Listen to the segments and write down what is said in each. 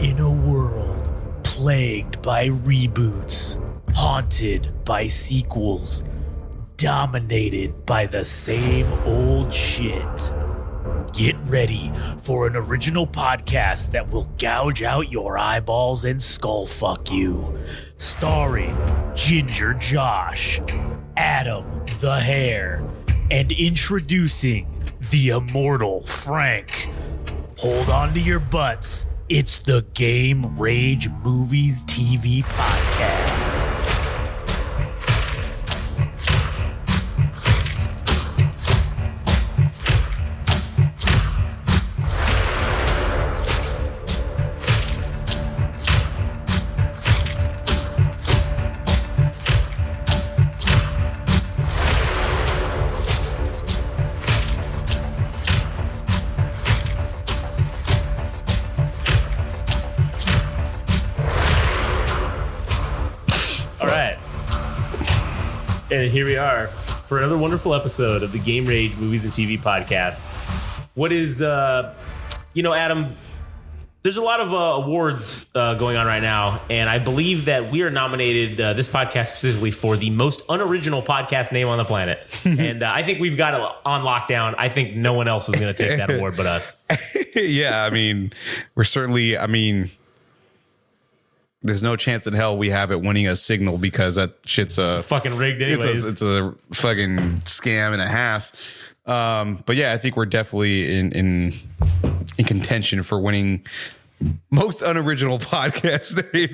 In a world plagued by reboots, haunted by sequels, dominated by the same old shit, get ready for an original podcast that will gouge out your eyeballs and skull fuck you. Starring Ginger Josh, Adam the Hare, and introducing the immortal Frank. Hold on to your butts. It's the Game Rage Movies TV Podcast. And here we are for another wonderful episode of the Game Rage Movies and TV Podcast. What is, Adam, there's a lot of awards going on right now, and I believe that we are nominated, this podcast specifically, for the most unoriginal podcast name on the planet. And I think we've got it on lockdown. I think no one else is going to take that award but us. Yeah, I mean, we're certainly, there's no chance in hell we have it winning a signal because that shit's a fucking rigged anyways. It's a fucking scam and a half. But yeah, I think we're definitely in contention for winning most unoriginal podcast name.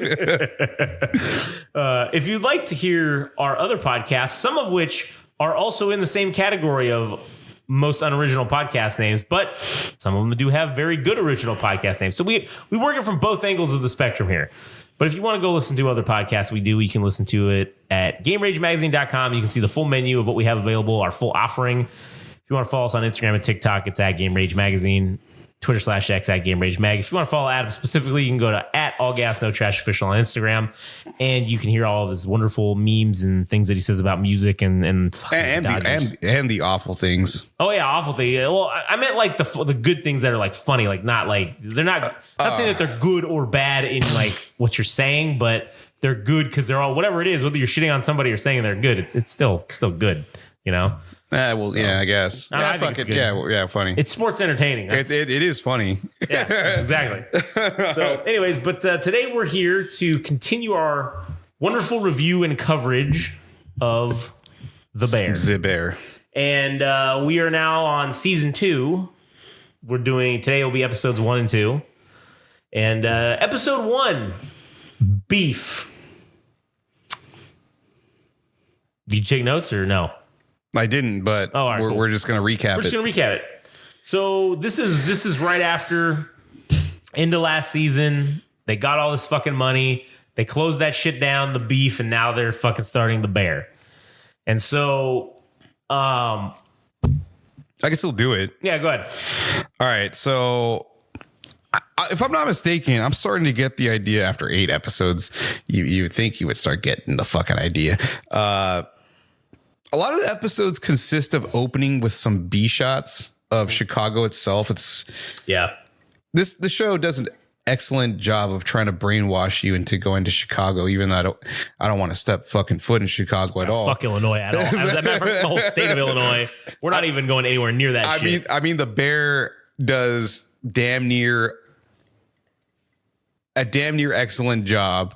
If you'd like to hear our other podcasts, some of which are also in the same category of most unoriginal podcast names, but some of them do have very good original podcast names. So we work it from both angles of the spectrum here. But if you want to go listen to other podcasts we do, you can listen to it at GameRageMagazine.com. You can see the full menu of what we have available, our full offering. If you want to follow us on Instagram and TikTok, it's at Game Rage Magazine. Twitter/X at Game Rage Mag. If you want to follow Adam specifically, you can go to at All Gas No Trash Official on Instagram, and you can hear all of his wonderful memes and things that he says about music and the awful things. Oh yeah, awful thing. Well, I meant like the good things that are like funny, like not like they're not. Not saying that they're good or bad in like what you're saying, but they're good because they're all whatever it is. Whether you're shitting on somebody or saying they're good, it's still good. You know. Yeah, I guess. I think it's good. Yeah, funny. It's sports entertaining. It is funny. Yeah, exactly. So, anyways, but today we're here to continue our wonderful review and coverage of The Bear. The Bear. And we are now on season 2. Today will be episodes 1 and 2. And episode 1, Beef. Did you take notes or no? I didn't, but right, we're just going to recap it. We're just going to recap it. So this is right after end of last season. They got all this fucking money. They closed that shit down, the Beef, and now they're fucking starting The Bear. And so, I can still do it. Yeah, go ahead. All right, so if I'm not mistaken, I'm starting to get the idea after 8 episodes. You would think you would start getting the fucking idea. A lot of the episodes consist of opening with some B shots of Chicago itself. The show does an excellent job of trying to brainwash you into going to Chicago, even though I don't want to step fucking foot in Chicago at all. Fuck Illinois at all. As a matter of fact, the whole state of Illinois. We're not even going anywhere near that shit. I mean, The Bear does a damn near excellent job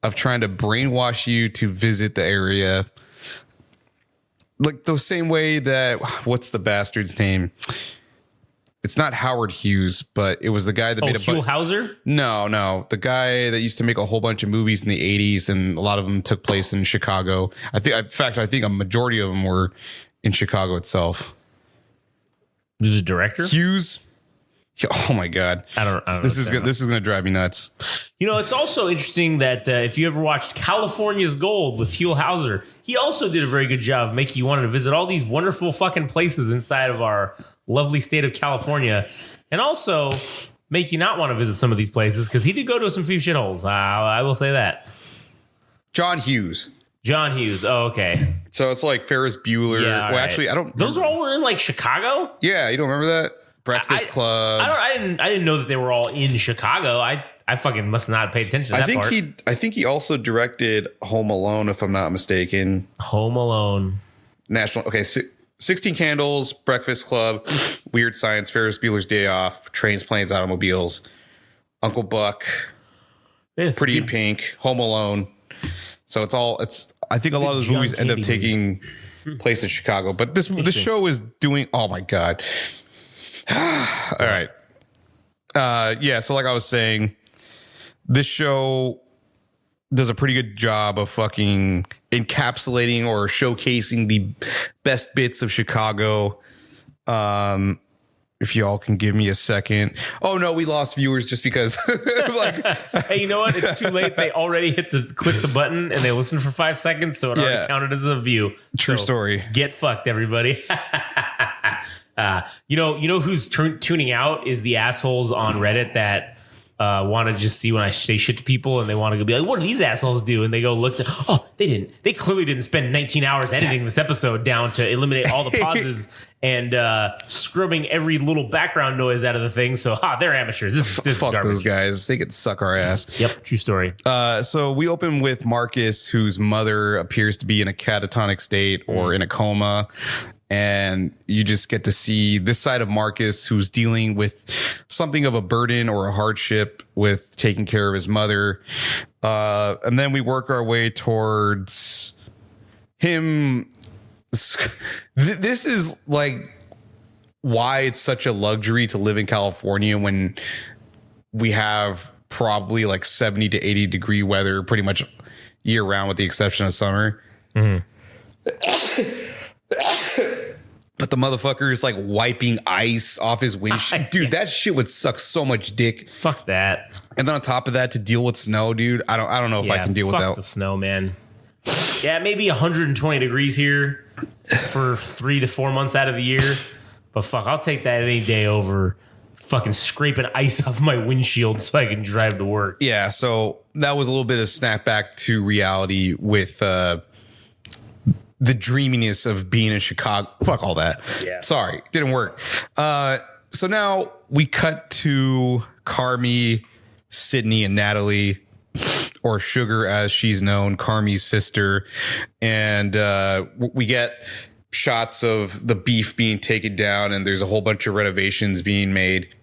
of trying to brainwash you to visit the area. Like the same way that, what's the bastard's name? It's not Howard Hughes, but it was the guy that made a Hugh Hauser? No. The guy that used to make a whole bunch of movies in the 80s, and a lot of them took place in Chicago. I think a majority of them were in Chicago itself. Who's a director? Hughes. Oh my God. I don't This is going to drive me nuts. You know, it's also interesting that if you ever watched California's Gold with Hugh Hauser, he also did a very good job of making you want to visit all these wonderful fucking places inside of our lovely state of California, and also make you not want to visit some of these places because he did go to some few shitholes. I will say that. John Hughes. Oh, okay. So it's like Ferris Bueller. Yeah, well, right. actually, I don't. Those all were in like Chicago. Yeah, you don't remember that? Breakfast Club. I didn't know that they were all in Chicago. I fucking must not have paid attention to that part. I think he also directed Home Alone, if I'm not mistaken. Home Alone. 16 Candles, Breakfast Club, Weird Science, Ferris Bueller's Day Off, Trains, Planes, Automobiles, Uncle Buck, Pretty in Pink, Home Alone. So I think a lot of those movies end up taking place in Chicago, but this show is doing, oh my God. All right. So like I was saying, this show does a pretty good job of fucking encapsulating or showcasing the best bits of Chicago. If y'all can give me a second. Oh no, we lost viewers just because hey, you know what? It's too late. They already click the button and they listened for 5 seconds, so it already counted as a view. True story. Get fucked, everybody. You know who's tuning out is the assholes on Reddit that want to just see when I say shit to people, and they want to be like, what do these assholes do? And they go look they clearly didn't spend 19 hours editing this episode down to eliminate all the pauses and scrubbing every little background noise out of the thing. So they're amateurs. This is fuck garbage. Those guys. They could suck our ass. Yep, true story. So we open with Marcus, whose mother appears to be in a catatonic state or in a coma. And you just get to see this side of Marcus, who's dealing with something of a burden or a hardship with taking care of his mother. And then we work our way towards him. This is like why it's such a luxury to live in California when we have probably like 70 to 80 degree weather pretty much year round with the exception of summer. Mm-hmm. But the motherfucker is like wiping ice off his windshield. Dude, that shit would suck so much dick. Fuck that. And then on top of that, to deal with snow, dude, I don't know if I can deal with that. Fuck the snow, man. Yeah, maybe 120 degrees here for 3 to 4 months out of the year. But fuck, I'll take that any day over fucking scraping ice off my windshield so I can drive to work. Yeah, so that was a little bit of snapback to reality with the dreaminess of being in Chicago. Fuck all that. Yeah. Sorry, didn't work. So now we cut to Carmy, Sydney, and Natalie, or Sugar as she's known, Carmy's sister. And we get shots of the beef being taken down, and there's a whole bunch of renovations being made.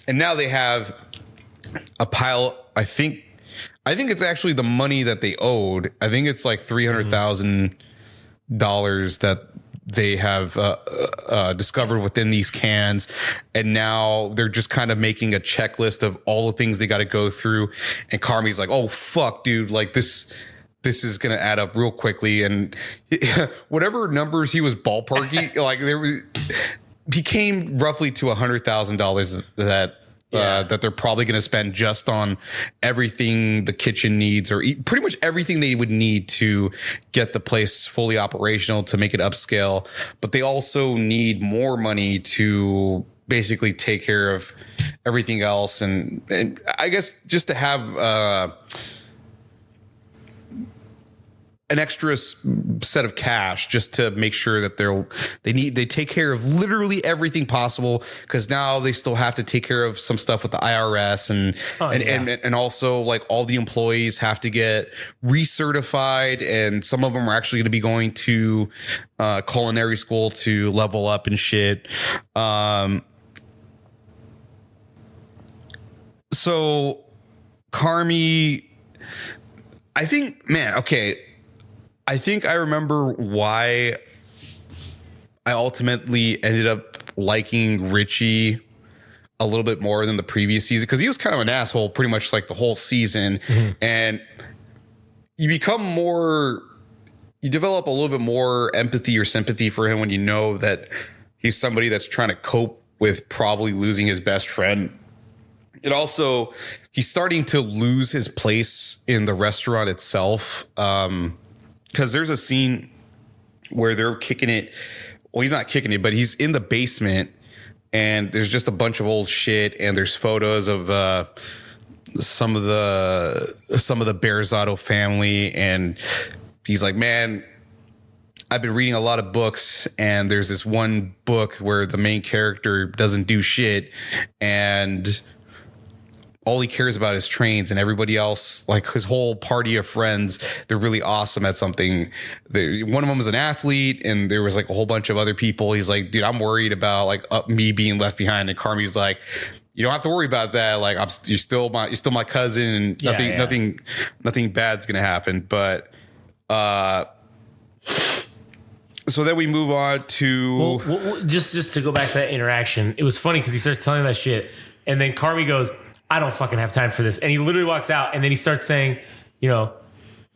And now they have a pile, I think it's actually the money that they owed. I think it's like $300,000 that they have discovered within these cans, and now they're just kind of making a checklist of all the things they got to go through. And Carmy's like, "Oh fuck, dude! Like this is gonna add up real quickly." And whatever numbers he was ballparking, like he came roughly to $100,000 that they're probably going to spend just on everything the kitchen needs, or pretty much everything they would need to get the place fully operational, to make it upscale. But they also need more money to basically take care of everything else. And I guess just to have an extra set of cash just to make sure that they take care of literally everything possible, because now they still have to take care of some stuff with the IRS and also like all the employees have to get recertified, and some of them are actually going to be going to culinary school to level up and shit. So Carmy, I think I remember why I ultimately ended up liking Richie a little bit more than the previous season, because he was kind of an asshole pretty much like the whole season. Mm-hmm. And you develop a little bit more empathy or sympathy for him when you know that he's somebody that's trying to cope with probably losing his best friend. And also, he's starting to lose his place in the restaurant itself. Because there's a scene where they're kicking it. Well, he's not kicking it, but he's in the basement, and there's just a bunch of old shit, and there's photos of some of the Berzotto family, and he's like, "Man, I've been reading a lot of books, and there's this one book where the main character doesn't do shit, and all he cares about is trains, and everybody else, like his whole party of friends, they're really awesome at something. One of them was an athlete, and there was like a whole bunch of other people. He's like, dude, I'm worried about like me being left behind. And Carmi's like, you don't have to worry about that. Like, you're still my cousin, and nothing bad's gonna happen. But so then we move on to just to go back to that interaction. It was funny because he starts telling that shit, and then Carmi goes, I don't fucking have time for this. And he literally walks out, and then he starts saying, you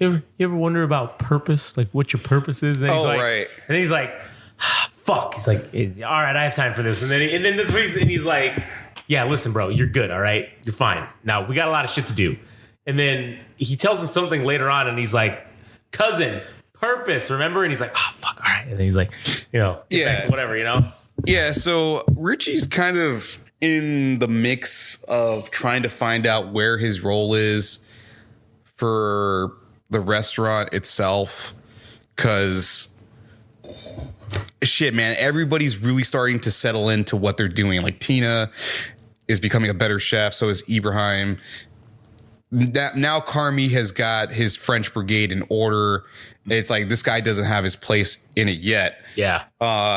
ever wonder about purpose? Like what your purpose is? And he's right. And then he's like, fuck. He's like, all right, I have time for this. And then this week, and he's like, yeah, listen, bro, you're good. All right. You're fine. Now we got a lot of shit to do. And then he tells him something later on, and he's like, cousin, purpose, remember? And he's like, fuck. All right. And then he's like, back to whatever, Yeah. So Richie's kind of in the mix of trying to find out where his role is for the restaurant itself, because shit, man, everybody's really starting to settle into what they're doing. Like Tina is becoming a better chef, so is Ibrahim. Now Carmi has got his French brigade in order. It's like this guy doesn't have his place in it yet. Yeah.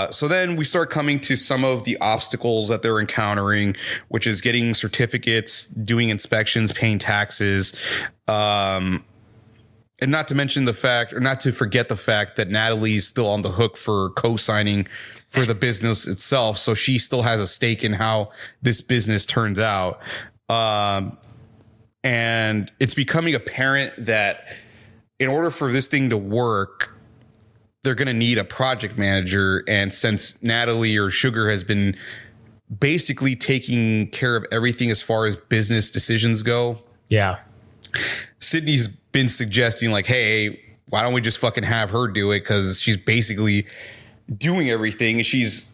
So then we start coming to some of the obstacles that they're encountering, which is getting certificates, doing inspections, paying taxes, and not to mention the fact, or not to forget the fact that Natalie's still on the hook for co-signing for the business itself. So she still has a stake in how this business turns out. And it's becoming apparent that in order for this thing to work, they're going to need a project manager. And since Natalie or Sugar has been basically taking care of everything as far as business decisions go. Yeah. Sydney's been suggesting like, hey, why don't we just fucking have her do it? Because she's basically doing everything, and she's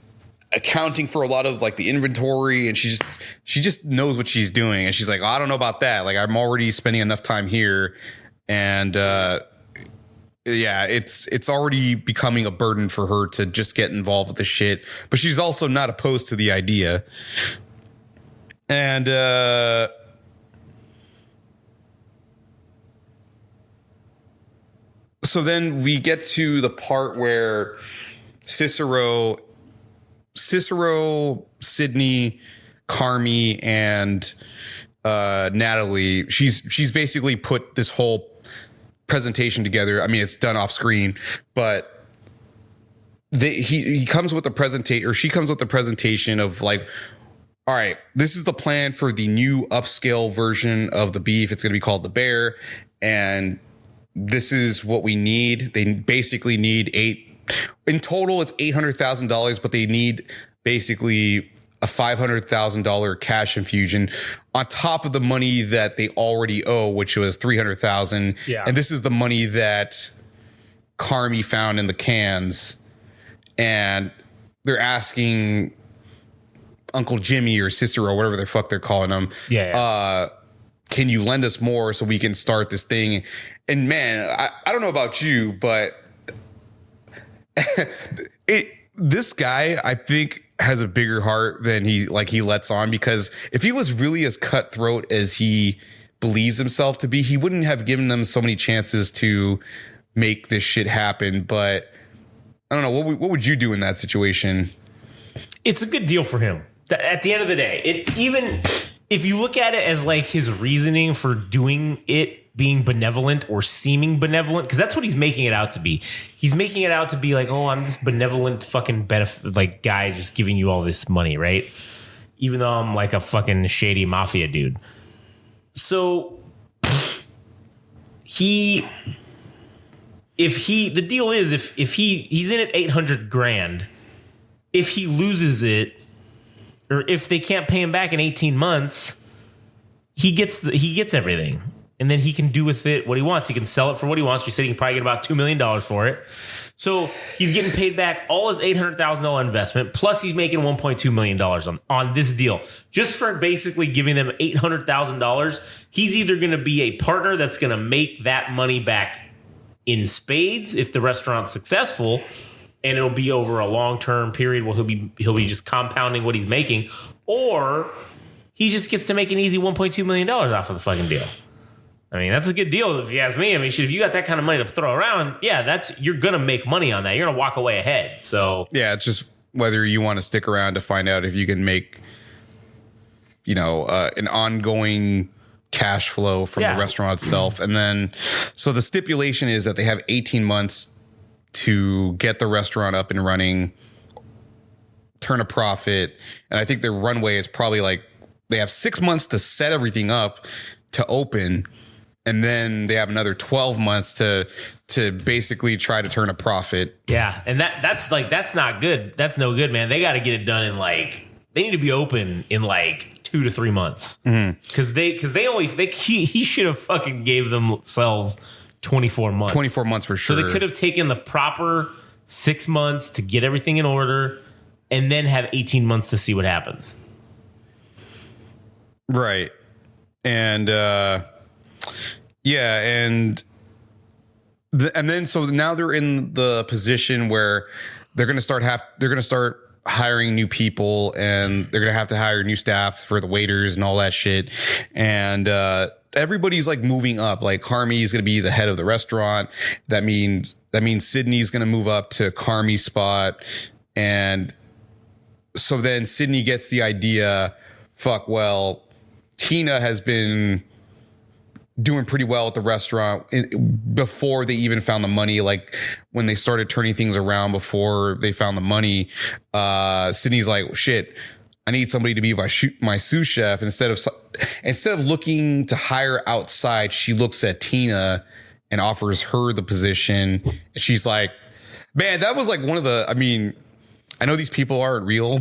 accounting for a lot of like the inventory, and she just knows what she's doing. And she's like, oh, I don't know about that. Like, I'm already spending enough time here. And it's already becoming a burden for her to just get involved with the shit. But she's also not opposed to the idea. And so then we get to the part where Cicero, Sydney, Carmi, and Natalie, she's basically put this whole presentation together. I mean, it's done off screen, but he comes with a presentation, or she comes with a presentation of like, all right, this is the plan for the new upscale version of the beef. It's going to be called the Bear, and this is what we need. They basically need in total, it's $800,000, but they need basically a $500,000 cash infusion on top of the money that they already owe, which was $300,000. Yeah. And this is the money that Carmi found in the cans. And they're asking Uncle Jimmy or Cicero, or whatever the fuck they're calling him. Yeah. Can you lend us more so we can start this thing? And man, I don't know about you, but this guy, I think, has a bigger heart than he lets on, because if he was really as cutthroat as he believes himself to be, he wouldn't have given them so many chances to make this shit happen. But I don't know. What would you do in that situation? It's a good deal for him. At the end of the day, even if you look at it as like his reasoning for doing it being benevolent or seeming benevolent, because that's what he's making it out to be. He's making it out to be like, oh, I'm this benevolent fucking like guy just giving you all this money, right? Even though I'm like a fucking shady mafia dude. So the deal is if he's in at 800 grand, if he loses it, or if they can't pay him back in 18 months, he gets everything. And then he can do with it what he wants. He can sell it for what he wants. You said he can probably get about $2 million for it. So he's getting paid back all his $800,000 investment, plus he's making $1.2 million on this deal. Just for basically giving them $800,000, he's either going to be a partner that's going to make that money back in spades if the restaurant's successful, and it'll be over a long-term period where he'll be just compounding what he's making, or he just gets to make an easy $1.2 million off of the fucking deal. I mean, that's a good deal if you ask me. I mean, shit, if you got that kind of money to throw around, yeah, you're gonna make money on that. You're gonna walk away ahead. So yeah, it's just whether you want to stick around to find out if you can make, an ongoing cash flow from the restaurant itself. And then, so the stipulation is that they have 18 months to get the restaurant up and running, turn a profit. And I think their runway is probably like, they have 6 months to set everything up to open. And then they have another 12 months to basically try to turn a profit. Yeah. And that's not good. That's no good, man. They got to get it done in they need to be open in 2 to 3 months. Cause he should have fucking gave themselves 24 months. 24 months for sure. So they could have taken the proper 6 months to get everything in order and then have 18 months to see what happens. Right. And, and then so now they're in the position where they're going to start hiring new people, and they're going to have to hire new staff for the waiters and all that shit. And everybody's moving up. Carmy's going to be the head of the restaurant. That means Sydney's going to move up to Carmy's spot. And so then Sydney gets the idea, Tina has been doing pretty well at the restaurant before they even found the money. When they started turning things around before they found the money, Sydney's like, shit, I need somebody to be my sous chef. Instead of looking to hire outside, she looks at Tina and offers her the position. And she's like, man, that was one of the, I mean, I know these people aren't real,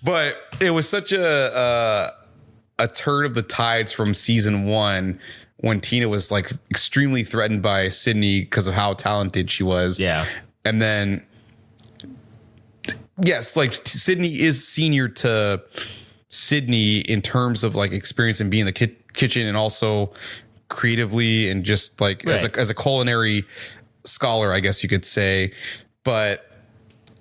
but it was such a turn of the tides from season 1 when Tina was extremely threatened by Sydney because of how talented she was. Yeah. And then, yes, Sydney is senior to Sydney in terms of experience in being in the kitchen and also creatively and just as a culinary scholar, I guess you could say. But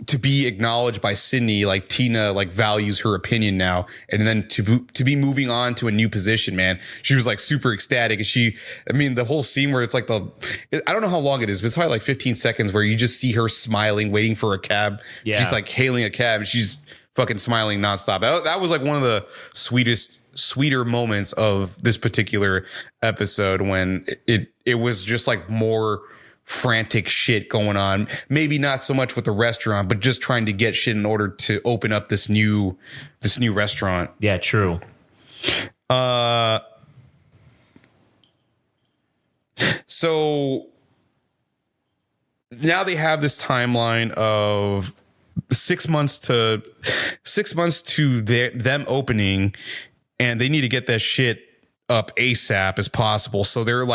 to be acknowledged by Sydney, Tina values her opinion now, and then to be moving on to a new position, man, she was super ecstatic. And the whole scene where it's I don't know how long it is, but it's probably 15 seconds where you just see her smiling, waiting for a cab. Yeah. She's hailing a cab, and she's fucking smiling nonstop. That was one of the sweeter moments of this particular episode, when it was just more frantic shit going on. Maybe not so much with the restaurant, but just trying to get shit in order to open up this new restaurant. Yeah, true. So now they have this timeline of 6 months to them opening, and they need to get that shit up ASAP as possible. So they're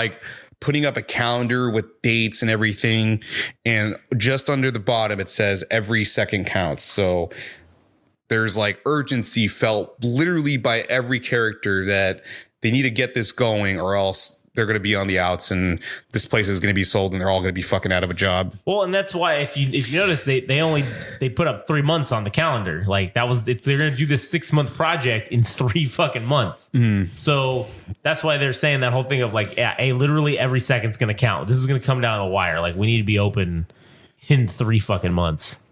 putting up a calendar with dates and everything, and just under the bottom it says every second counts. So there's urgency felt literally by every character that they need to get this going, or else they're going to be on the outs, and this place is going to be sold, and they're all going to be fucking out of a job. Well, and that's why if you notice, they put up 3 months on the calendar. They're going to do this 6 month project in 3 fucking months. So that's why they're saying that whole thing of hey, literally every second's going to count. This is going to come down the wire. We need to be open in 3 fucking months,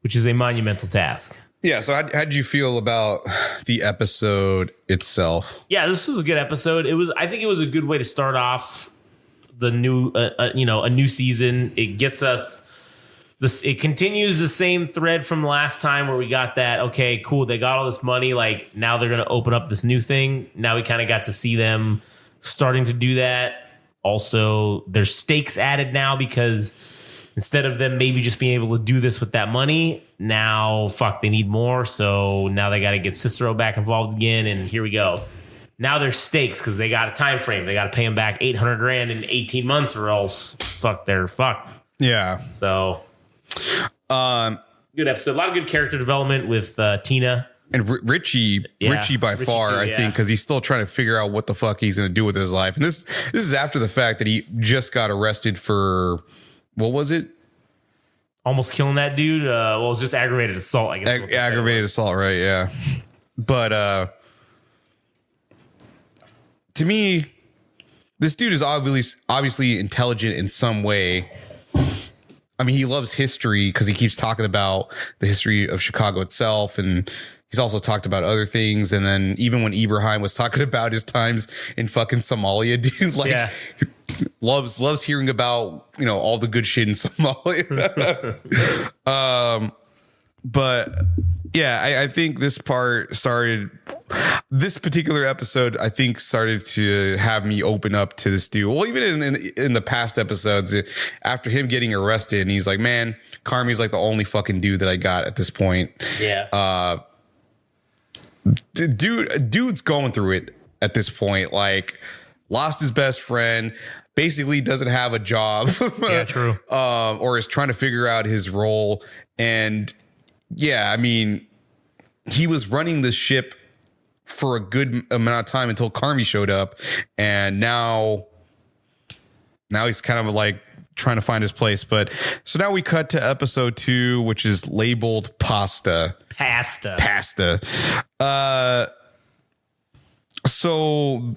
which is a monumental task. Yeah. So how did you feel about the episode itself? Yeah, this was a good episode. I think it was a good way to start off the new, a new season. It gets us this. It continues the same thread from last time where we got that. Okay, cool. They got all this money. Now they're going to open up this new thing. Now we kind of got to see them starting to do that. Also, there's stakes added now because instead of them maybe just being able to do this with that money, now, they need more. So now they got to get Cicero back involved again. And here we go. Now there's stakes because they got a time frame. They got to pay him back $800,000 in 18 months or else they're fucked. Yeah. So good episode. A lot of good character development with Tina. And Richie by Richie far, too, I think, because he's still trying to figure out what the fuck he's going to do with his life. And this is after the fact that he just got arrested for, what was it? Almost killing that dude. Well, it was just aggravated assault, I guess. Aggravated assault, right? Yeah. But to me, this dude is obviously intelligent in some way. I mean, he loves history because he keeps talking about the history of Chicago itself, and he's also talked about other things. And then even when Ibrahim was talking about his times in fucking Somalia, dude, like loves hearing about, you know, all the good shit in Somalia. But yeah, I think this particular episode, I think started to have me open up to this dude. Well, even in the past episodes, after him getting arrested, and he's like, man, Carmi's like the only fucking dude that I got at this point. Yeah. Dude's going through it at this point. Like, lost his best friend, basically doesn't have a job. Yeah, true. Or is trying to figure out his role. And yeah, I mean, he was running this ship for a good amount of time until Carmi showed up. And now he's kind of like trying to find his place. But so now we cut to episode 2, which is labeled Pasta. So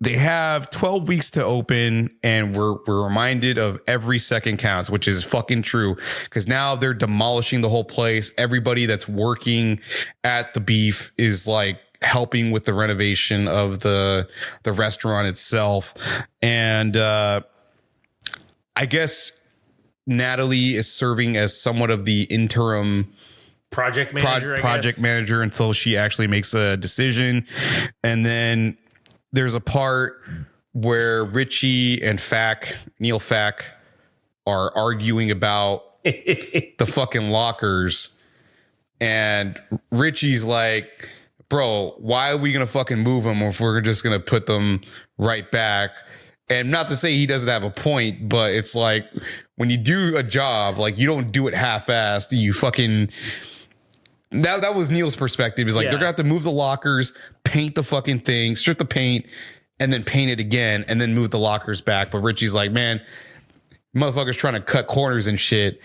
they have 12 weeks to open, and we're reminded of every second counts, which is fucking true, because now they're demolishing the whole place. Everybody that's working at the Beef is like helping with the renovation of the restaurant itself. And I guess Natalie is serving as somewhat of the interim project manager until she actually makes a decision. And then there's a part where Richie and Neil Fack are arguing about the fucking lockers. And Richie's like, bro, why are we going to fucking move them if we're just going to put them right back? And not to say he doesn't have a point, but it's like, when you do a job, like, you don't do it half-assed. You fucking... That was Neil's perspective. Is like, they're gonna have to move the lockers, paint the fucking thing, strip the paint, and then paint it again, and then move the lockers back. But Richie's like, man, motherfucker's trying to cut corners and shit.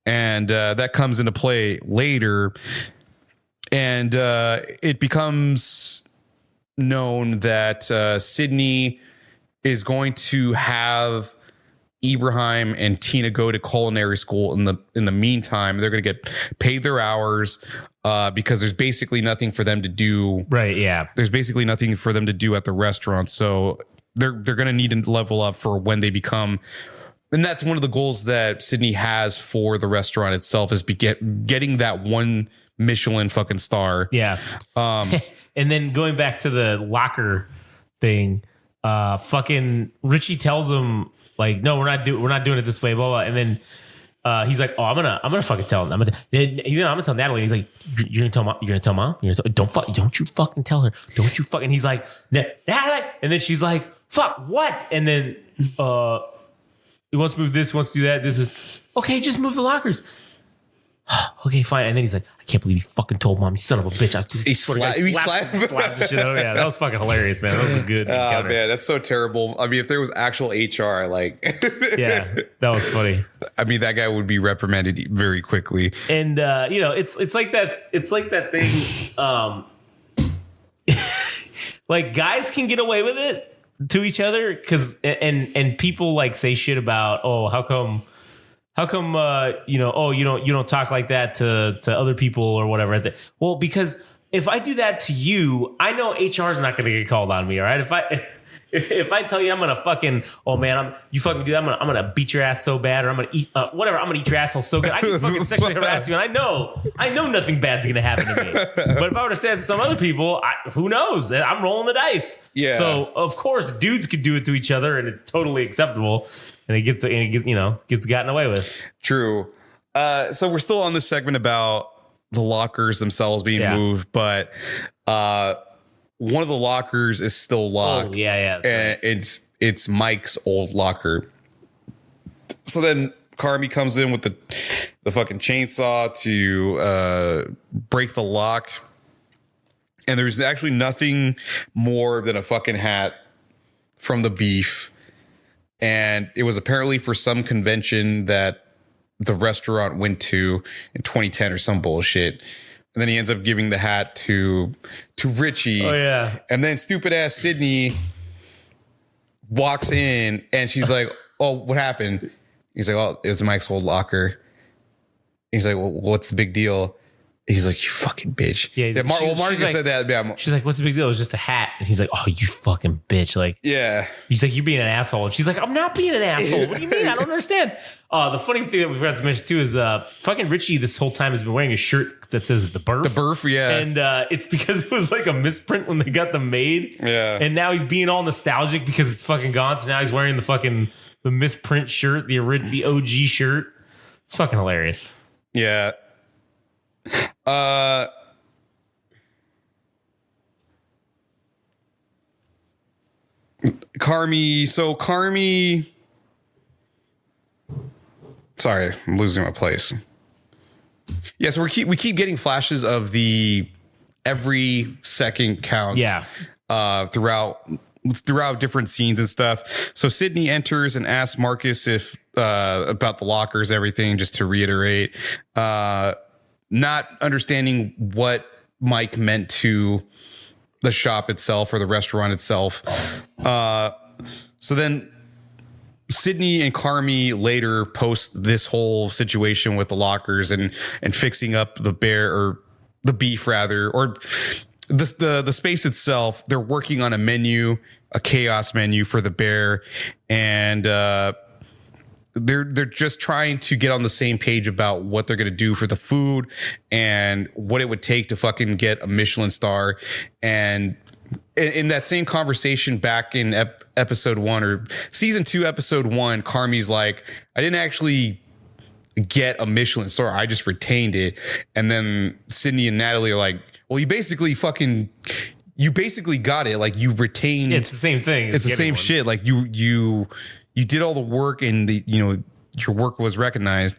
And that comes into play later. And it becomes known that Sydney is going to have Ibrahim and Tina go to culinary school. In the meantime, they're going to get paid their hours because there's basically nothing for them to do. Right. Yeah. There's basically nothing for them to do at the restaurant. So they're going to need to level up for when they become. And that's one of the goals that Sydney has for the restaurant itself, is getting that one Michelin fucking star. Yeah. And then going back to the locker thing, fucking Richie tells him, like, no, we're not doing it this way, blah, blah. And then he's like, oh, I'm gonna fucking tell him. I'm gonna tell Natalie. And he's like, you're gonna tell mom. Don't you fucking tell her. Don't you fucking. He's like, Natalie. And then she's like, fuck, what? And then he wants to move this, wants to do that. This is okay. Just move the lockers. Okay, fine. And then he's like, I can't believe you fucking told mom, you son of a bitch. He slapped the shit. Oh yeah, that was fucking hilarious, man. That was a good encounter. Man, that's so terrible. I mean, if there was actual HR, like, yeah, that was funny. I mean, that guy would be reprimanded very quickly. And you know, it's like that. It's like that thing. Like, guys can get away with it to each other because and people like say shit about, oh, how come you know, oh, you don't talk like that to other people or whatever. Well, because if I do that to you, I know HR is not going to get called on me. All right. If I tell you I'm going to fucking, oh man, you fucking do that, I'm going to beat your ass so bad, or I'm going to eat whatever. I'm going to eat your asshole so good. I can fucking sexually harass you. And I know nothing bad's going to happen to me. But if I were to say it to some other people, who knows? I'm rolling the dice. Yeah. So of course dudes could do it to each other and it's totally acceptable. And it gets gotten away with. True. So we're still on this segment about the lockers themselves being moved, but one of the lockers is still locked. Oh, yeah. And right. It's Mike's old locker. So then Carmi comes in with the fucking chainsaw to break the lock. And there's actually nothing more than a fucking hat from the beef. And it was apparently for some convention that the restaurant went to in 2010 or some bullshit. And then he ends up giving the hat to Richie. Oh, yeah. And then stupid ass Sydney walks in and she's like, oh, what happened? He's like, oh, it was Mike's old locker. He's like, well, what's the big deal? He's like, you fucking bitch. Yeah, Marcus like, said that. Yeah. She's like, what's the big deal? It was just a hat. And he's like, oh, you fucking bitch. Like, Yeah. he's like, you're being an asshole. And she's like, I'm not being an asshole. What do you mean? I don't understand. The funny thing that we forgot to mention too is fucking Richie this whole time has been wearing a shirt that says the Burf. The Burf, yeah. And it's because it was like a misprint when they got them made. Yeah. And now he's being all nostalgic because it's fucking gone. So now he's wearing the misprint shirt, the OG shirt. It's fucking hilarious. Yeah. Carmi. Sorry, I'm losing my place. Yeah, so we keep getting flashes of the every second counts. Yeah. Throughout different scenes and stuff. So Sydney enters and asks Marcus if about the lockers, everything, just to reiterate. Not understanding what Mike meant to the shop itself or the restaurant itself. So then Sydney and Carmi later post this whole situation with the lockers and fixing up the beef rather, or the space itself. They're working on a menu, a chaos menu for the bear, and they're just trying to get on the same page about what they're going to do for the food and what it would take to fucking get a Michelin star. And in that same conversation back in episode 1 or season 2, episode 1, Carmi's like, I didn't actually get a Michelin star. I just retained it. And then Sydney and Natalie are like, well, you basically got it. Like, you retained. It's the same thing. It's the same shit. Like you did all the work and your work was recognized.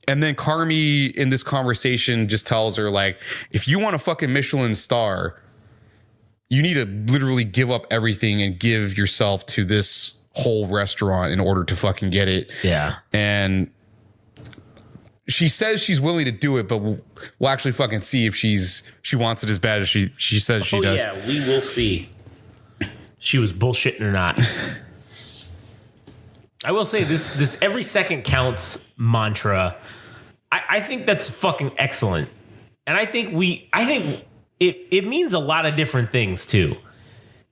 And then Carmi in this conversation just tells her, like, if you want a fucking Michelin star, you need to literally give up everything and give yourself to this whole restaurant in order to fucking get it. Yeah. And she says she's willing to do it, but we'll actually fucking see if she wants it as bad as she says she does. Yeah, we will see. She was bullshitting or not. I will say this every second counts mantra. I think that's fucking excellent. And I think it means a lot of different things too.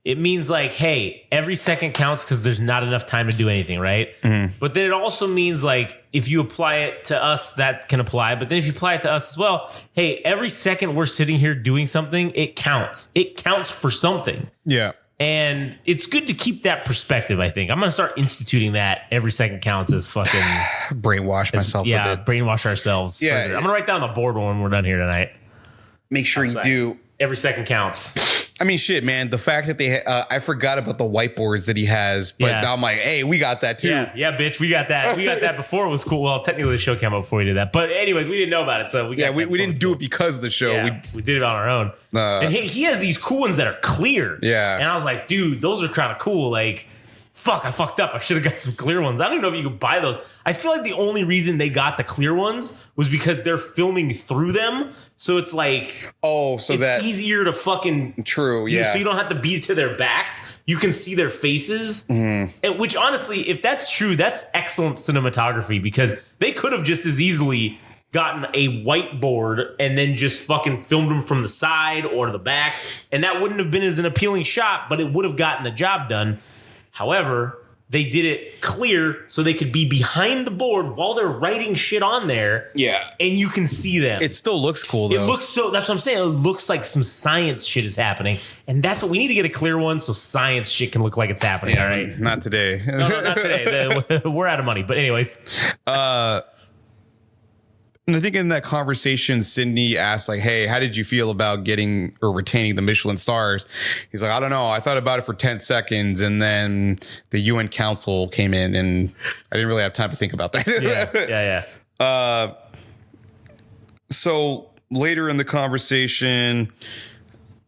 It means like, hey, every second counts because there's not enough time to do anything, right? Mm-hmm. But then it also means like, if you apply it to us, that can apply. But then if you apply it to us as well, hey, every second we're sitting here doing something, it counts. It counts for something. Yeah. And it's good to keep that perspective, I think. I'm going to start instituting that every second counts as fucking... brainwash myself with it. Brainwash ourselves. Yeah. I'm going to write down the board when we're done here tonight. Make sure you do. Every second counts. I mean, shit, man. The fact that I forgot about the whiteboards that he has, but now I'm like, hey, we got that too. Yeah, bitch, we got that. We got that before it was cool. Well, technically the show came out before we did that. But anyways, we didn't know about it. So we didn't do it because of the show. Yeah, we did it on our own. And he has these cool ones that are clear. Yeah. And I was like, dude, those are kind of cool. Like, fuck, I fucked up. I should have got some clear ones. I don't even know if you could buy those. I feel like the only reason they got the clear ones was because they're filming through them. So it's like, it's easier to fucking... True, yeah. So you don't have to beat it to their backs. You can see their faces. Mm-hmm. And which honestly, if that's true, that's excellent cinematography, because they could have just as easily gotten a whiteboard and then just fucking filmed them from the side or the back. And that wouldn't have been as an appealing shot, but it would have gotten the job done. However, they did it clear so they could be behind the board while they're writing shit on there. Yeah. And you can see them. It still looks cool, though. It looks so, that's what I'm saying. It looks like some science shit is happening. And that's what we need to get, a clear one so science shit can look like it's happening. Yeah, all right. Not today. No, not today. We're out of money. But anyways. And I think in that conversation, Sydney asked, like, hey, how did you feel about getting or retaining the Michelin stars? He's like, I don't know. I thought about it for 10 seconds. And then the UN Council came in and I didn't really have time to think about that. Yeah. So later in the conversation,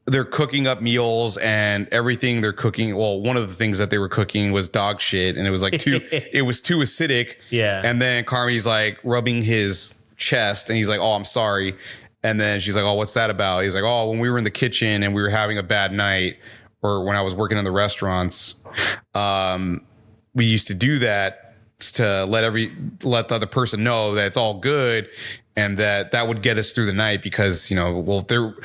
they're cooking up meals and everything they're cooking. Well, one of the things that they were cooking was dog shit. And it was like it was too acidic. Yeah. And then Carmi's like rubbing his chest and he's like, oh, I'm sorry. And then she's like, oh, what's that about? He's like, oh, when we were in the kitchen and we were having a bad night, or when I was working in the restaurants, we used to do that to let the other person know that it's all good and that would get us through the night because, you know, well, they're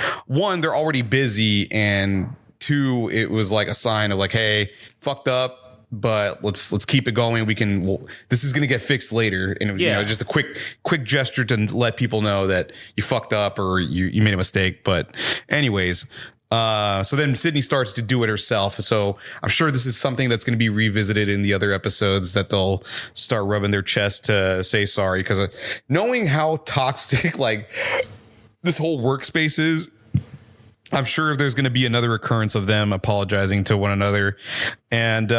already busy, and two, it was like a sign of like, hey, fucked up, but let's keep it going. This is going to get fixed later. And, you know, just a quick gesture to let people know that you fucked up or you made a mistake. But anyways, so then Sydney starts to do it herself. So I'm sure this is something that's going to be revisited in the other episodes, that they'll start rubbing their chest to say sorry. Because knowing how toxic like this whole workspace is, I'm sure there's going to be another occurrence of them apologizing to one another. And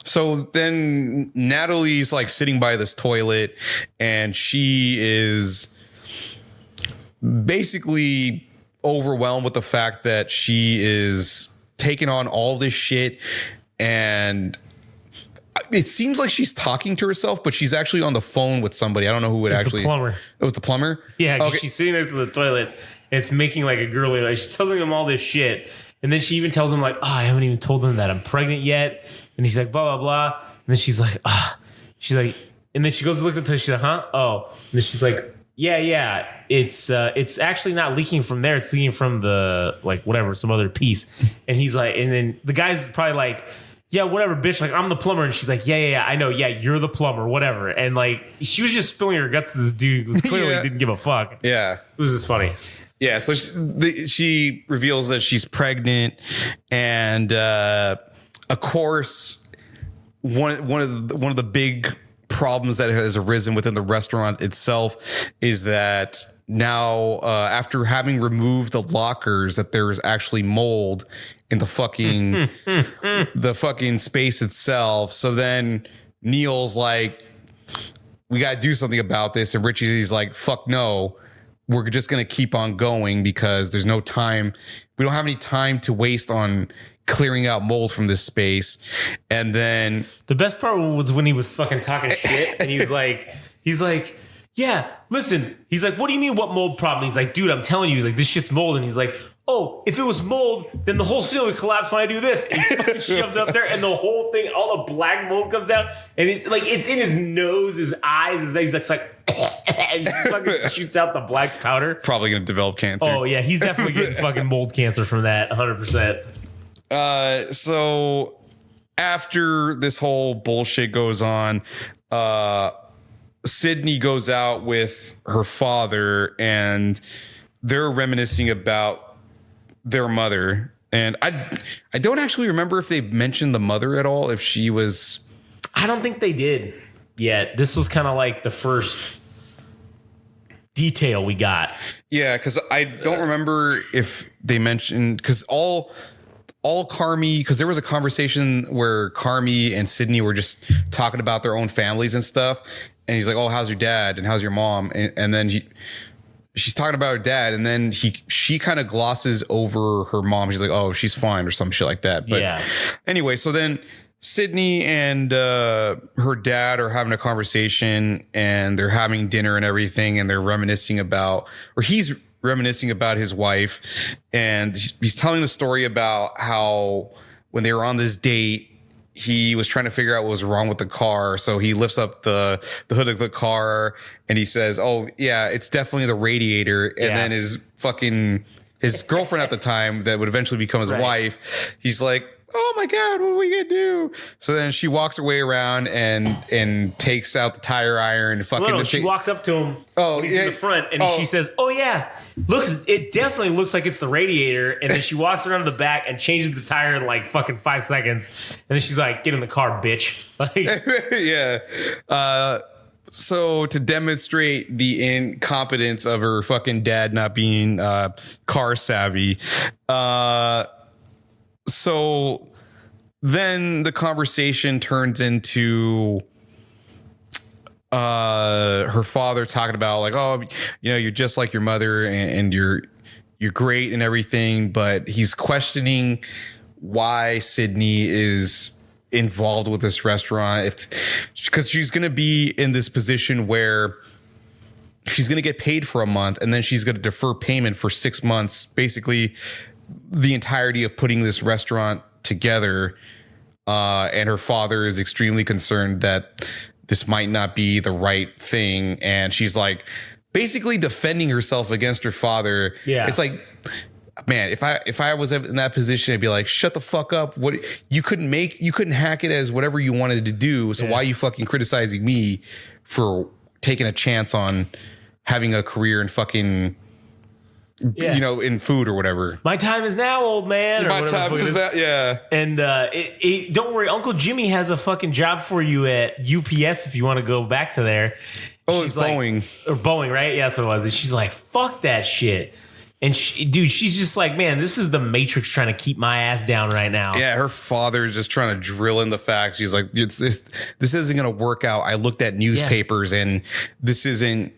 so then Natalie's like sitting by this toilet and she is basically overwhelmed with the fact that she is taking on all this shit, and it seems like she's talking to herself, but she's actually on the phone with somebody. I don't know who The plumber. It was the plumber? Yeah, 'cause Okay. she's sitting next to the toilet. And it's making like a girly. Like, she's telling him all this shit. And then she even tells him like, oh, I haven't even told them that I'm pregnant yet. And he's like, blah, blah, blah. And then she's like, she's like, and then she goes to look at the toilet. She's like, huh? Oh. And then she's like, yeah. It's actually not leaking from there. It's leaking from the, like, whatever, some other piece. And he's like, and then the guy's probably like, yeah, whatever, bitch. Like, I'm the plumber. And she's like, yeah, I know. Yeah, you're the plumber, whatever. And like, she was just spilling her guts to this dude who clearly didn't give a fuck. Yeah. It was just funny. Yeah. So she reveals that she's pregnant. And of course, one of the big problems that has arisen within the restaurant itself is that now, after having removed the lockers, that there's actually mold in the fucking space itself. So then Neil's like, we got to do something about this. And Richie's like, fuck no, we're just going to keep on going because there's no time. We don't have any time to waste on clearing out mold from this space. And then the best part was when he was fucking talking shit and he's like, yeah, listen. He's like, what do you mean what mold problem? He's like, dude, I'm telling you, like, this shit's mold. And he's like, oh, if it was mold, then the whole ceiling would collapse when I do this. And he fucking shoves it up there and the whole thing, all the black mold comes out. And it's like, it's in his nose, his eyes, his face. He's like, and he fucking shoots out the black powder. Probably going to develop cancer. Oh, yeah. He's definitely getting fucking mold cancer from that. 100%. So after this whole bullshit goes on, Sydney goes out with her father and they're reminiscing about their mother. And I don't actually remember if they mentioned the mother at all, if she was. I don't think they did yet. This was kind of like the first detail we got. Yeah, because I don't remember if they mentioned, because all Carmi, because there was a conversation where Carmi and Sydney were just talking about their own families and stuff. And he's like, oh, how's your dad? And how's your mom? And then she's talking about her dad. And then she kind of glosses over her mom. She's like, oh, she's fine or some shit like that. But yeah. Anyway, so then Sydney and her dad are having a conversation and they're having dinner and everything. And they're reminiscing about, or he's reminiscing about his wife. And he's telling the story about how when they were on this date, he was trying to figure out what was wrong with the car. So he lifts up the hood of the car and he says, oh, yeah, it's definitely the radiator. And then his girlfriend at the time that would eventually become his wife, he's like, oh my God, what are we gonna do? So then she walks her way around and takes out the tire iron. Fucking No, she walks up to him. Oh, he's yeah. in the front, and she says, "Oh yeah, it definitely looks like it's the radiator." And then she walks around to the back and changes the tire in like fucking 5 seconds. And then she's like, "Get in the car, bitch!" Like, yeah. So to demonstrate the incompetence of her fucking dad not being car savvy, so then the conversation turns into her father talking about like, oh, you know, you're just like your mother and you're great and everything, but he's questioning why Sydney is involved with this restaurant, because she's going to be in this position where she's going to get paid for a month and then she's going to defer payment for 6 months, basically the entirety of putting this restaurant together. And her father is extremely concerned that this might not be the right thing. And she's like basically defending herself against her father. Yeah. It's like, man, if I was in that position, I'd be like, shut the fuck up. What you couldn't hack it as whatever you wanted to do. So why are you fucking criticizing me for taking a chance on having a career in fucking, you know, in food or whatever? My time is now, old man. Or My time is that, yeah. And don't worry, Uncle Jimmy has a fucking job for you at UPS if you want to go back to there. Oh, it's Boeing. Or Boeing, right? Yeah, that's what it was. And she's like, fuck that shit. And she's just like, man, this is the Matrix trying to keep my ass down right now. Yeah, her father is just trying to drill in the facts. She's like, this isn't going to work out. I looked at newspapers and this isn't.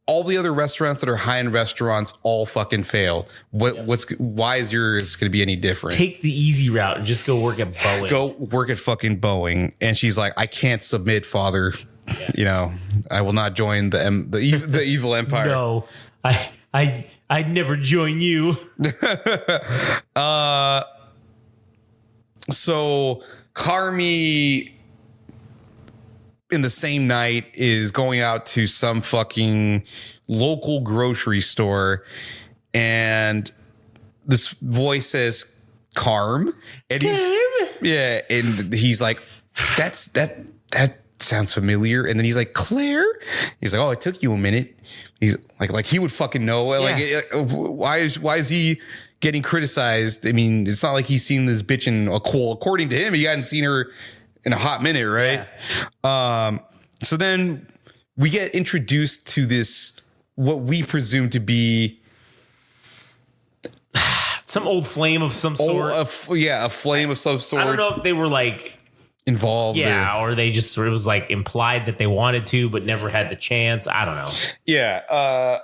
All the other restaurants that are high-end restaurants all fucking fail. Why is yours going to be any different? Take the easy route and just go work at Boeing. Go work at fucking Boeing. And she's like, I can't submit, father. Yeah. You know, I will not join the evil empire. No, I'd never join you. So Carmy in the same night is going out to some fucking local grocery store, and this voice says Carm, and he's like, that sounds familiar. And then he's like, Claire? He's like, oh, it took you a minute. He's like he would fucking know. Like, why is he getting criticized? I mean, it's not like he's seen this bitch in a cool. According to him, he hadn't seen her in a hot minute, right? Yeah. So then we get introduced to this, what we presume to be some old flame of some sort. A flame of some sort. I don't know if they were like involved. Or they just sort of was like implied that they wanted to, but never had the chance. I don't know. Yeah.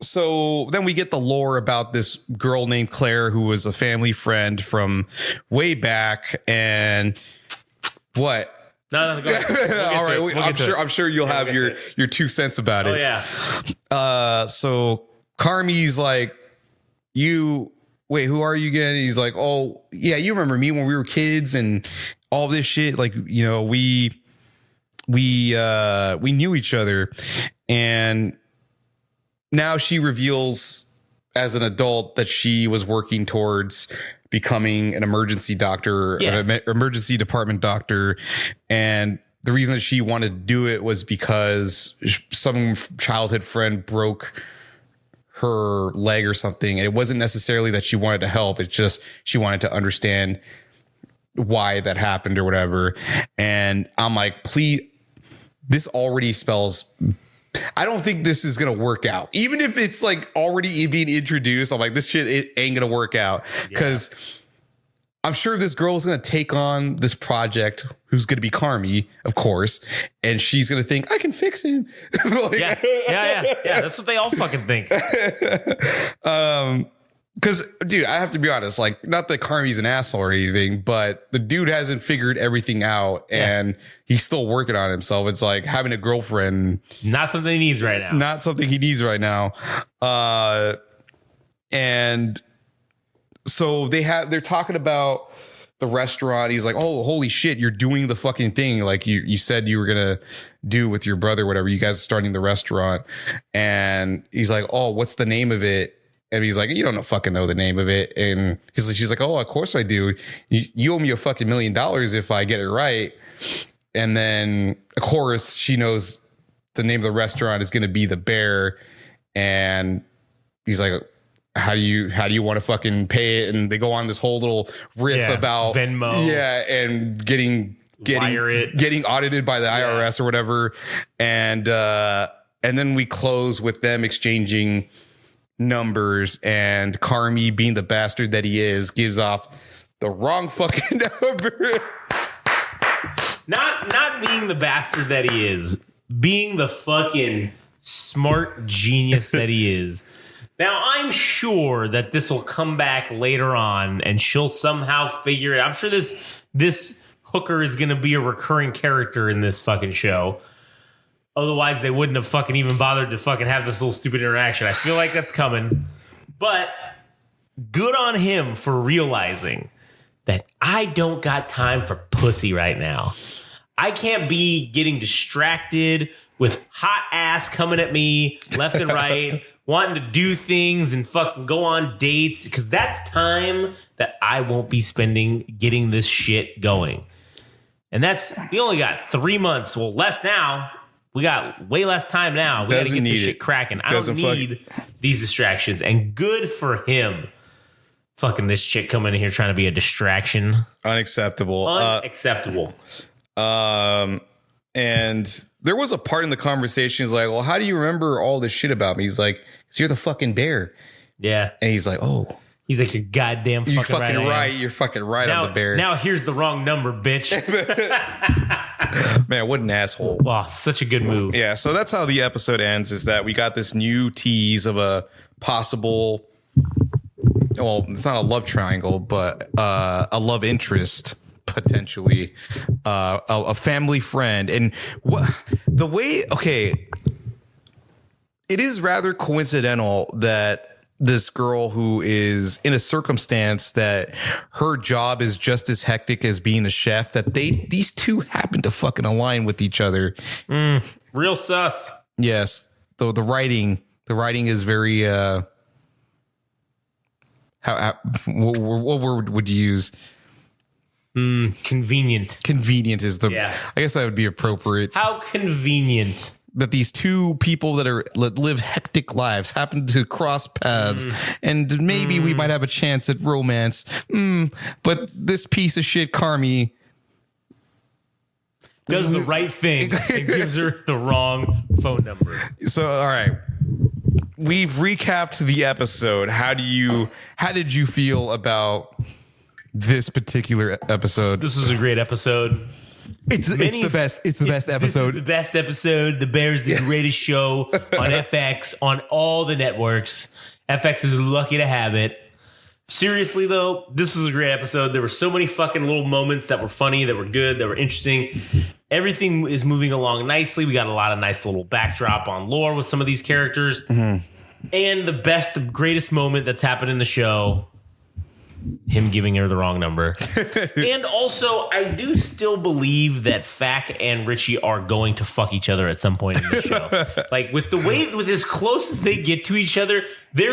So then we get the lore about this girl named Claire who was a family friend from way back, and what? No, go ahead. All right. I'm sure you'll have your 2 cents about it. Oh yeah. So Carmy's like, wait, who are you again? He's like, oh yeah, you remember me when we were kids and all this shit. Like, you know, we knew each other, and now she reveals as an adult that she was working towards becoming an emergency doctor, an emergency department doctor. And the reason that she wanted to do it was because some childhood friend broke her leg or something. And it wasn't necessarily that she wanted to help. It's just she wanted to understand why that happened or whatever. And I'm like, please, this already spells, I don't think this is going to work out. Even if it's like already being introduced, I'm like, this shit, it ain't going to work out. Because I'm sure this girl is going to take on this project, who's going to be Carmy, of course. And she's going to think, I can fix him. Like, yeah. That's what they all fucking think. Because, dude, I have to be honest, like, not that Carmy's an asshole or anything, but the dude hasn't figured everything out and he's still working on himself. It's like having a girlfriend. Not something he needs right now. Not something he needs right now. And so they're talking about the restaurant. He's like, oh, holy shit, you're doing the fucking thing. Like you said you were going to do with your brother, whatever. You guys are starting the restaurant. And he's like, oh, what's the name of it? And he's like, you don't fucking know the name of it. And she's like, oh, of course I do. You owe me a fucking $1 million if I get it right. And then, of course, she knows the name of the restaurant is going to be the Bear. And he's like, how do you want to fucking pay it? And they go on this whole little riff about Venmo. Yeah. And getting audited by the IRS or whatever. And then we close with them exchanging numbers, and Carmy, being the bastard that he is, gives off the wrong fucking number. Not being the bastard that he is, being the fucking smart genius that he is. Now, I'm sure that this will come back later on and she'll somehow figure it out. I'm sure this hooker is going to be a recurring character in this fucking show. Otherwise, they wouldn't have fucking even bothered to fucking have this little stupid interaction. I feel like that's coming. But good on him for realizing that I don't got time for pussy right now. I can't be getting distracted with hot ass coming at me left and right, wanting to do things and fucking go on dates, because that's time that I won't be spending getting this shit going. And we only got 3 months. Well, less now. We got way less time now. We got to get this shit cracking. I don't need these distractions. And good for him. Fucking this chick coming in here trying to be a distraction. Unacceptable. Unacceptable. And there was a part in the conversation. He's like, well, how do you remember all this shit about me? He's like, 'cause you're the fucking Bear. Yeah. And he's like, oh. He's like, you're goddamn fucking, right. You're fucking right now, on the Bear. Now here's the wrong number, bitch. Man, what an asshole. Wow, such a good move. Yeah, so that's how the episode ends, is that we got this new tease of a possible, well, it's not a love triangle, but a love interest, potentially, a family friend. And the way, okay, it is rather coincidental that this girl who is in a circumstance that her job is just as hectic as being a chef, that these two happen to fucking align with each other. Real sus. Yes. Though the writing is very, what word would you use? Convenient. Convenient is I guess that would be appropriate. How convenient that these two people that live hectic lives happen to cross paths, and maybe we might have a chance at romance. But this piece of shit, Carmy, does the right thing and gives her the wrong phone number. So, all right. We've recapped the episode. How did you feel about this particular episode? This was a great episode. It's the best. It's the best episode. This is the best episode. The Bear's the greatest show on FX, on all the networks. FX is lucky to have it. Seriously, though, this was a great episode. There were so many fucking little moments that were funny, that were good, that were interesting. Everything is moving along nicely. We got a lot of nice little backdrop on lore with some of these characters. And the greatest moment that's happened in the show, him giving her the wrong number. And also, I do still believe that Fack and Richie are going to fuck each other at some point in the show. Like, with as close as they get to each other, they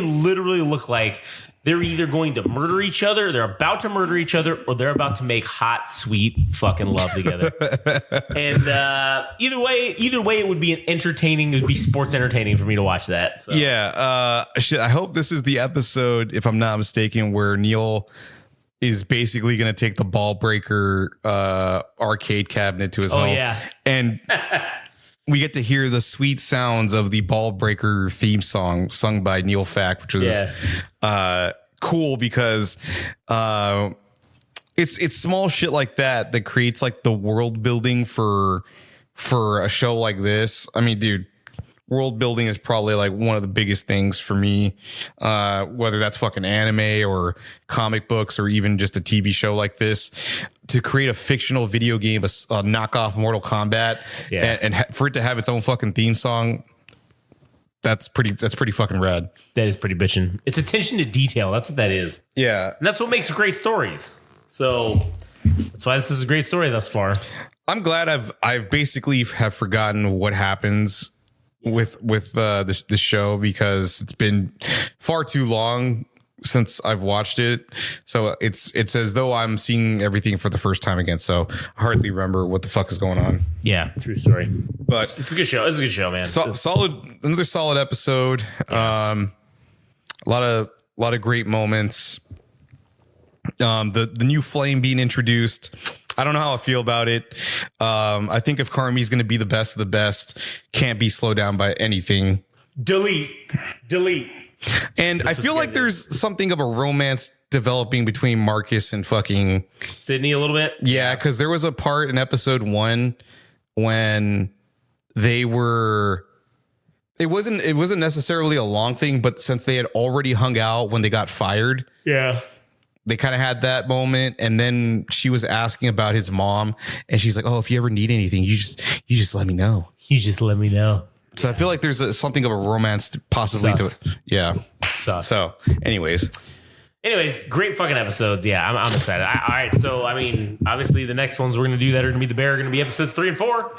literally look like they're either going to murder each other, they're about to murder each other, or they're about to make hot, sweet fucking love together. And either way, it would be it would be sports entertaining for me to watch that. So. Yeah. I hope this is the episode, if I'm not mistaken, where Neil is basically going to take the Ball Breaker arcade cabinet to his home. Yeah. And we get to hear the sweet sounds of the Ball Breaker theme song sung by Neil Fack, which was cool because it's small shit like that creates like the world building for a show like this. I mean, dude, world building is probably like one of the biggest things for me, whether that's fucking anime or comic books or even just a TV show like this. To create a fictional video game, a knockoff Mortal Kombat, and for it to have its own fucking theme song, that's pretty fucking rad. That is pretty bitchin'. It's attention to detail. That's what that is. Yeah, and that's what makes great stories. So that's why this is a great story thus far. I'm glad I've basically have forgotten what happens with this show because it's been far too long since I've watched it. So it's as though I'm seeing everything for the first time again. So I hardly remember what the fuck is going on. Yeah, true story. But It's a good show. It's a good show, man. Another solid episode. Yeah. A lot of great moments. The new flame being introduced. I don't know how I feel about it. I think if Carmi's going to be the best of the best, can't be slowed down by anything. Delete. And I feel like there's something of a romance developing between Marcus and fucking Sydney a little bit. yeah, because there was a part in episode 1 when they were. It wasn't necessarily a long thing, but since they had already hung out when they got fired, Yeah. they kind of had that moment. And then she was asking about his mom, and she's like, "Oh, if you ever need anything, you just let me know." You just let me know. So I feel like there's something of a romance possibly Sus. to it. Yeah. Sus. So, anyways, great fucking episodes. Yeah, I'm excited. All right, so I mean, obviously the next ones we're gonna do that are gonna be the bear, are gonna be episodes 3 and 4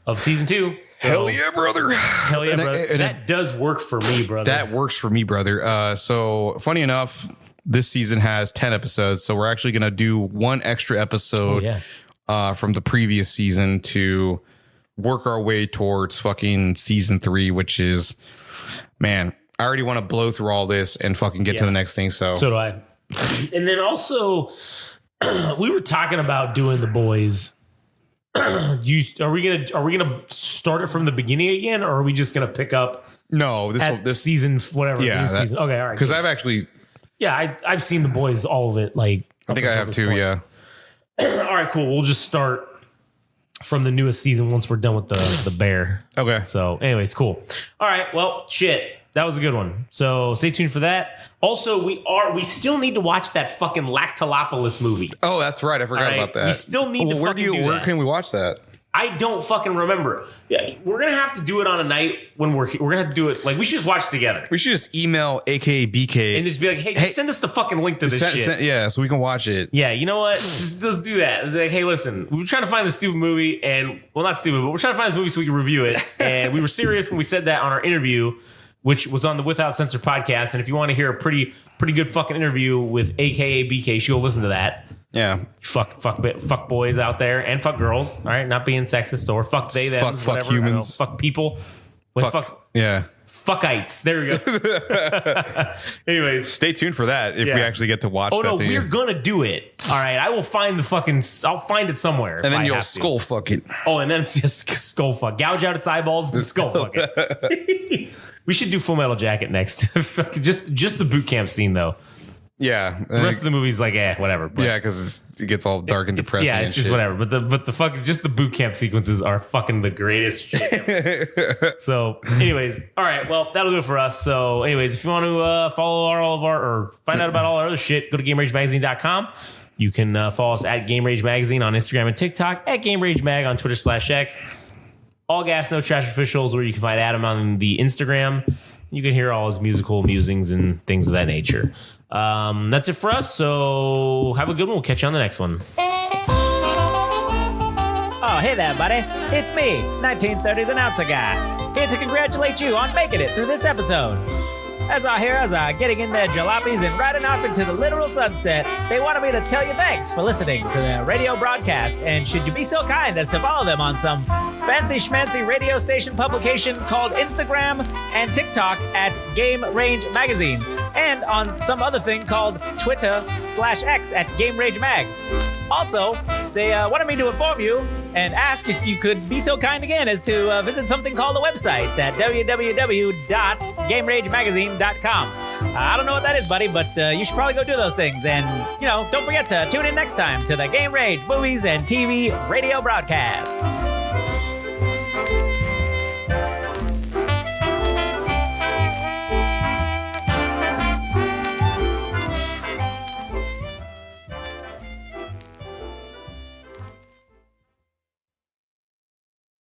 of season 2. hell yeah, brother. Hell yeah, And brother. and That does work for me, brother. that works for me, brother. So funny enough, this season has 10 episodes. So we're actually gonna do one extra episode from the previous season to work our way towards fucking season 3, which is, man, I already want to blow through all this and fucking get to the next thing. So do I. And then also, we were talking about doing The Boys. Are we gonna start it from the beginning again, or are we just gonna pick up no, this season, whatever? Yeah, new season. Okay, all right. because cool. I've actually, I've seen The Boys, all of it. Like I think I have too. Yeah. All right, cool. We'll just start from the newest season once we're done with the bear. Okay. So, anyways, cool. All right. Well, shit. That was a good one. So stay tuned for that. Also, we still need to watch that fucking Lactalopolis movie. Oh, that's right. I forgot All right? about that. We still need to Where fucking do where that. can we watch that? I don't fucking remember. Yeah, we're gonna have to do it on a night when we're gonna have to do it. Like, we should just watch it together We should just email AKBK and just be like, hey, just send us the fucking link to this shit. yeah, so we can watch it. Yeah, you know what? Just do that. It's like, hey, listen, we were trying to find this stupid movie, and well, not stupid, but we're trying to find this movie so we can review it. And we were serious when we said that on our interview, which was on the Without Censor podcast. And if you want to hear a pretty good fucking interview with AKA BK, you should go listen to that. Yeah. Fuck boys out there and fuck girls. All right, not being sexist or fuck they them. Fuck humans. Fuck people. Wait, fuck Yeah. fuckites. There we go. Anyways, Stay tuned for that if we actually get to watch that. no, thing. we're gonna do it. All right, I will find I'll find it somewhere. And then you'll skull fuck it. Oh, and then just skull fuck. Gouge out its eyeballs and skull fuck it. We should do Full Metal Jacket next. just the boot camp scene though. Yeah. The rest of the movie's like, whatever. But yeah, because it gets all dark and depressing. yeah, it's and just shit. whatever. But the fucking just the boot camp sequences are fucking the greatest shit ever. So, anyways, all right. Well, that'll do it for us. So, anyways, if you want to follow all of our or find out about all our other shit, go to GameRageMagazine.com. You can follow us at Game Rage Magazine on Instagram and TikTok, at Game Rage Mag on Twitter/X. All Gas No Trash Officials, where you can find Adam on the Instagram. You can hear all his musical musings and things of that nature. That's it for us. So have a good one. We'll catch you on the next one. Oh, hey there, buddy. It's me, 1930s announcer guy, here to congratulate you on making it through this episode. As our heroes are getting in their jalopies and riding off into the literal sunset, they wanted me to tell you thanks for listening to their radio broadcast, and should you be so kind as to follow them on some fancy schmancy radio station publication called Instagram and TikTok at Game Range Magazine, and on some other thing called Twitter/X at Game Rage Mag. Also, they wanted me to inform you and ask if you could be so kind again as to visit something called a website at www.GameRageMagazine.com. I don't know what that is, buddy, but you should probably go do those things. And, don't forget to tune in next time to the Game Rage Movies and TV radio broadcast.